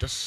10